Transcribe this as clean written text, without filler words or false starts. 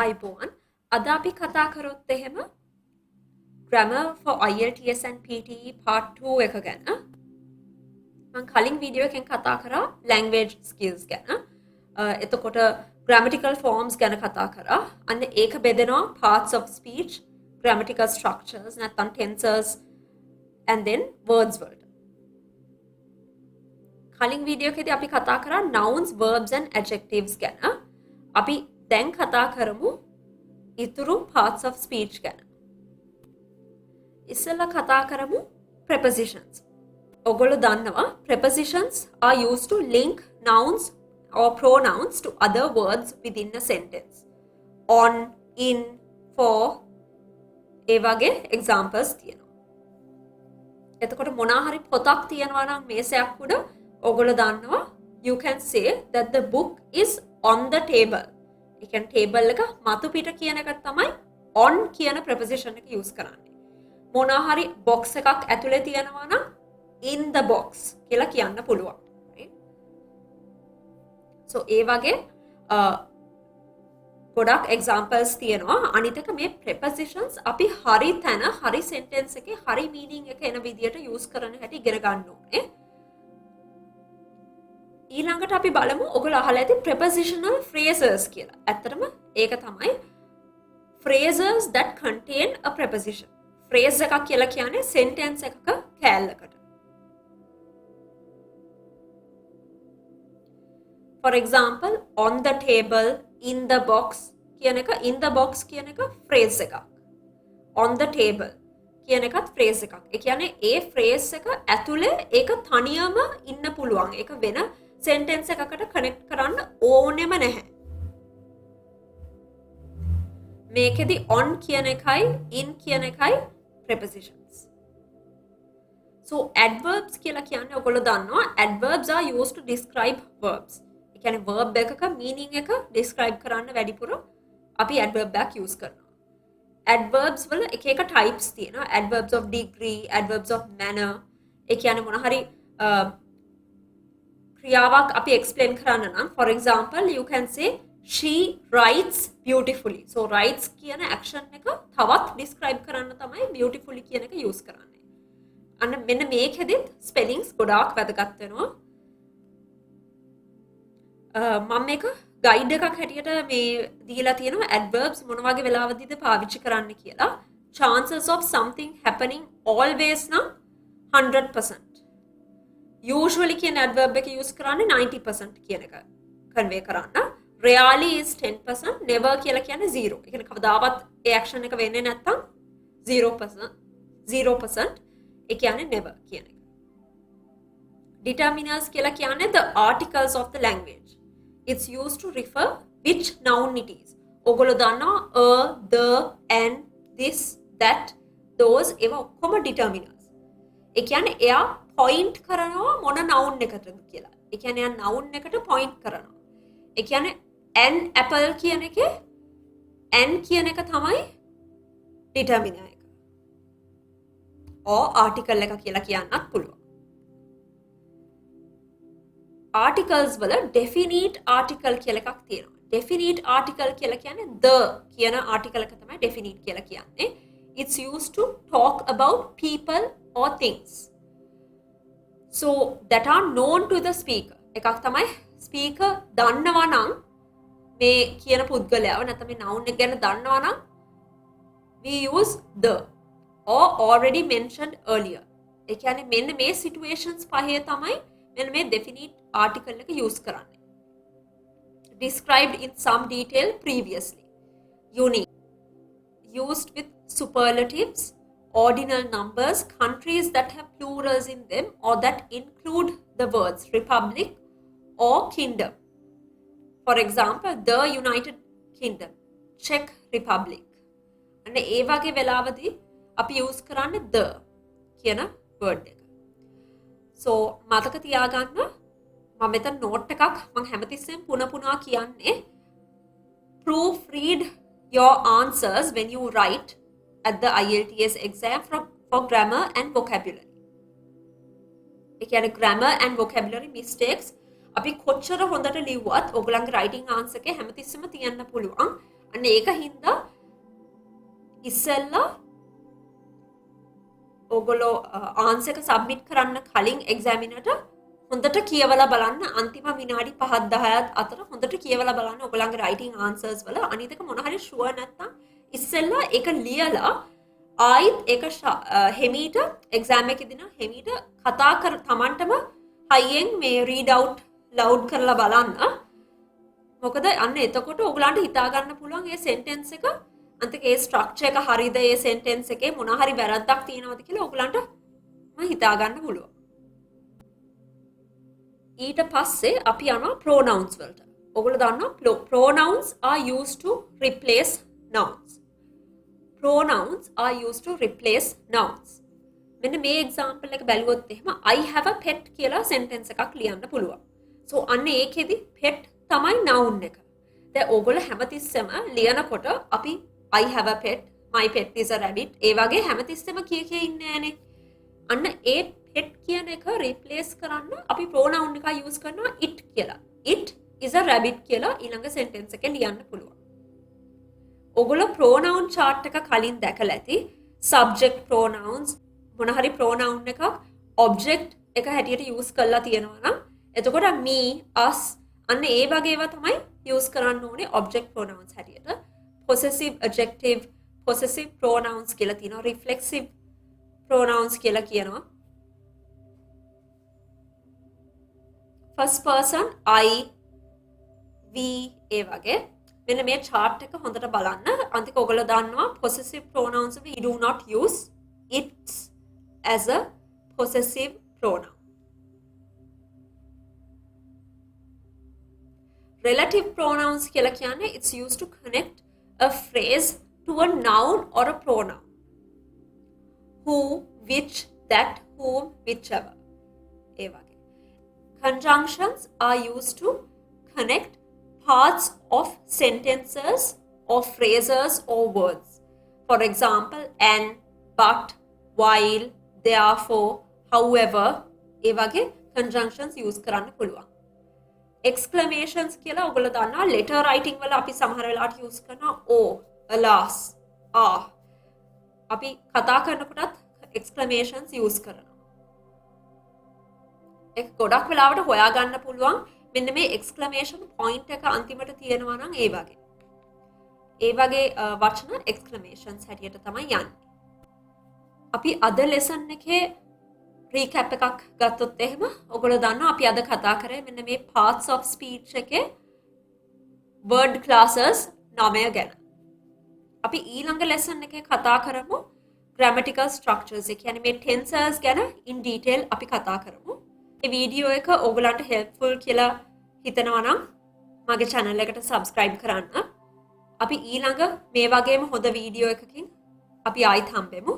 අයිබෝන් අද අපි කතා කරොත් එහෙම grammar for IELTS and PTE part 2 එක ගැන මම කලින් වීඩියෝ එකෙන් කතා කරා language skills ගැන එතකොට grammatical forms ගැන කතා කරා අන්න ඒක බෙදෙනවා parts of speech grammatical structures නැත්නම් tenses and then words වලට කලින් වීඩියෝ එකේදී අපි කතා කරා nouns verbs and adjectives ගැන අපි දැන් කතා කරමු ඉතුරු parts of speech ගැන. ඉස්සෙල්ලා කතා කරමු prepositions. ඔගොල්ලෝ දන්නවා prepositions are used to link nouns or pronouns to other words within a sentence. On, in, for ඒ වගේ examples තියෙනවා. එතකොට මොනවා හරි පොතක් තියෙනවා නම් මේසයක් උඩ ඔගොල්ලෝ දන්නවා you can say that the book is on the table. ඒ කියන්නේ table එක මතු පිට කියන එක තමයි on කියන preposition එක use කරන්නේ. මොනවා හරි box එකක් ඇතුලේ තියෙනවා නම් in the box කියලා කියන්න පුළුවන්. right? so ඒ වගේ ගොඩක් examples තියෙනවා. අනිත් එක මේ prepositions අපි හරි තැන හරි sentence එකේ හරි meaning එක එන විදියට use කරන හැටි ඉගෙන ගන්න ඕනේ. ඊළඟට අපි බලමු ඔයගොල්ලෝ අහලා ඇති prepositional phrases කියලා. ඇත්තටම ඒක තමයි phrases that contain a preposition. phrase එකක් කියලා කියන්නේ sentence එකක කෑල්ලකට. For example, on the table, in the box කියන එක in the box කියන එක phrase එකක්. On the table කියන එකත් phrase එකක්. ඒ කියන්නේ ඒ phrase එක ඇතුලේ ඒක තනියම ඉන්න පුළුවන්. ඒක වෙන sentence එකකට connect කරන්න ඕනෙම නැහැ. මේකෙදි on කියන එකයි in කියන එකයි prepositions. So adverbs කියලා කියන්නේ ඔයගොල්ලෝ දන්නවා adverbs are used to describe verbs. ඒ කියන්නේ verb එකක meaning එක describe කරන්න වැඩිපුර අපි adverb එකක් use කරනවා. adverbs වල එක එක types තියෙනවා. adverbs of degree, adverbs of manner. ඒ කියන්නේ මොන හරි ක්‍රියාවක් අපි explain කරන්න නම් for example you can say she writes beautifully. so writes කියන action එක තවත් describe කරන්න තමයි beautifully කියන එක use කරන්නේ. අන්න මෙන්න මේකෙදිත් spellings ගොඩාක් වැදගත් වෙනවා. මම මේක guide එකක් හැටියට මේ දීලා තියෙනවා adverbs මොන වගේ වෙලාවදීද පාවිච්චි කරන්න කියලා. chances of something happening always නම් 100%. usually කියන adverb එක use කරන්නේ 90% කියන එක convey කරන්න. rarely is 10%, never කියලා කියන්නේ 0. ඒ කියන්නේ කවදාවත් ඒ action එක වෙන්නේ නැත්තම් 0%. ඒ කියන්නේ never කියන එක. determiners කියලා කියන්නේ the articles of the language. It's used to refer which noun it is. ඔගොල්ලෝ දන්නවා the, and, this, that, those ඒවා ඔක්කොම determiners. ඒ කියන්නේ එයා point කරනවා මොන noun එකටද කියලා. ඒ කියන්නේ එයා noun එකට point කරනවා. ඒ කියන්නේ an apple කියන එකේ an කියන එක තමයි determiner එක. or article එක කියලා කියන්නත් පුළුවන්. articles වල definite article කියලා එකක් තියෙනවා. definite article කියලා කියන්නේ the කියන article එක තමයි definite කියලා කියන්නේ. It's used to talk about people or things. So that are known to the speaker. එකක් තමයි speaker දන්නවා නම් මේ කියන පුද්ගලයාව නැත්නම් මේ noun එක ගැන දන්නවා නම් we use the or already mentioned earlier. ඒ කියන්නේ මෙන්න මේ situations පහේ තමයි මෙන්න මේ definite article එක use කරන්නේ. Described in some detail previously. Unique. Used with superlatives, ordinal numbers, countries that have plurals in them or that include the words republic or kingdom. For example, the United Kingdom, Czech Republic. And ඒ වගේ වෙලාවදී අපි use කරන්නේ the කියන word එක. So මතක තියාගන්න මම මෙතන note එකක් මම හැමතිස්සෙම පුන කියන්නේ proofread your answers when you write at the IELTS exam for grammar and vocabulary. ඒ කියන්නේ grammar and vocabulary mistakes අපි කොච්චර හොඳට ලිව්වත් ඔයගලන්ගේ writing answer එකේ හැමතිස්සෙම තියන්න පුළුවන්. අන්න අන්න ඒක හින්දා ඉස්සෙල්ලා ඔයගොල්ලෝ ආන්සර් එක සබ්මිට් කරන්න කලින් එක්සැමිනර්ට හොඳට කියවලා බලන්න අන්තිම විනාඩි 5-10 අතර හොඳට කියවලා බලන්න ඔයගොල්ලන්ගේ රයිටින් ආන්සර්ස් වල අනිත් එක මොන හරි ෂුවර් නැත්නම් ඉස්සෙල්ලා ඒක ලියලා ආයිත් ඒක හෙමීට එක්සෑම් එකේදී නම් හෙමීට කතා කර තමන්ටම හයියෙන් මේ රීඩ් අවුට් ලවුඩ් කරලා බලන්න. මොකද අන්න එතකොට ඔයගලන්ට හිතා ගන්න පුළුවන් මේ සෙන්ටෙන්ස් එක අන්තික ඒ ස්ට්‍රක්චර් එක හරියද ඒ සෙන්ටෙන්ස් එකේ මොන හරි වැරද්දක් තියෙනවද කියලා ඔයගලන්ට හිතා ගන්න පුළුවන්. ඊට පස්සේ අපි යනවා pronouns වලට. ඔයගොල්ලෝ දන්නවා pronouns are used to replace nouns. Pronouns are used to replace nouns. මෙන්න මේ example එක බැලුවොත් එහෙම I have a pet කියලා sentence එකක් ලියන්න පුළුවන්. So අන්න ඒකෙදි pet තමයි noun එක. දැන් ඔයගොල්ලෝ හැමතිස්සෙම ලියනකොට අපි I have a pet, my pet is a rabbit ඒ වගේ හැමතිස්සෙම කිය ඉන්නේ නැහනේ. අන්න ඒ pet කියන එක replace කරන්න අපි pronoun එක use කරනවා it කියලා. It is a rabbit කියලා ඊළඟ sentence එකේ ලියන්න පුළුවන්. ඔගොල්ලෝ pronoun chart එක කලින් දැකලා ඇති. subject pronouns මොන හරි pronoun එකක් object එක හැටියට use කරලා තියෙනවා නම් එතකොට me, us අන්න ඒ වගේ ඒවා තමයි use කරන්න ඕනේ object pronouns හැටියට. possessive adjective, possessive pronouns කියලා තියෙනවා. reflexive pronouns කියලා කියනවා. first person I, we ඒ වගේ මෙන්න මේ chart එක හොඳට බලන්න. අන්තික ඔයගොල්ලෝ දන්නවා possessive pronouns we do not use it as a possessive pronoun. Relative pronouns කියලා කියන්නේ it's used to connect a phrase to a noun or a pronoun. Who, which, that, whom, whichever. ඒ වගේ. Conjunctions are used to connect parts of sentences or phrases or words. For example, and, but, while, therefore, however, ඒ වගේ conjunctions use කරන්න පුළුවන්. Exclamations කියලා ඔයගොල්ලෝ දන්නවා letter writing වල අපි සමහර වෙලාවට use කරනවා oh, alas, ah. අපි කතා කරනකොටත් exclamations use කරනවා. ඒක ගොඩක් වෙලාවට හොයාගන්න පුළුවන් මෙන්න මේ exclamation point එක අන්තිමට තියෙනවා නම් ඒ වගේ. ඒ වගේ වචන exclamations හැටියට තමයි යන්නේ. අපි අද lesson එකේ recap එකක් ගත්තොත් එහෙම ඔයගොල්ලෝ දන්නවා අපි අද කතා කරේ මෙන්න මේ parts of speech එකේ word classes 9 ගැන. අපි ඊළඟ lesson එකේ කතා කරමු grammatical structures ඒ කියන්නේ මේ tenses ගැන in detail අපි කතා කරමු. මේ වීඩියෝ එක ඔයගලන්ට helpful කියලා හිතනවා නම් මගේ channel එකට subscribe කරන්න. අපි ඊළඟ මේ වගේම හොඳ වීඩියෝ එකකින් අපි ආයිත් හම්බෙමු.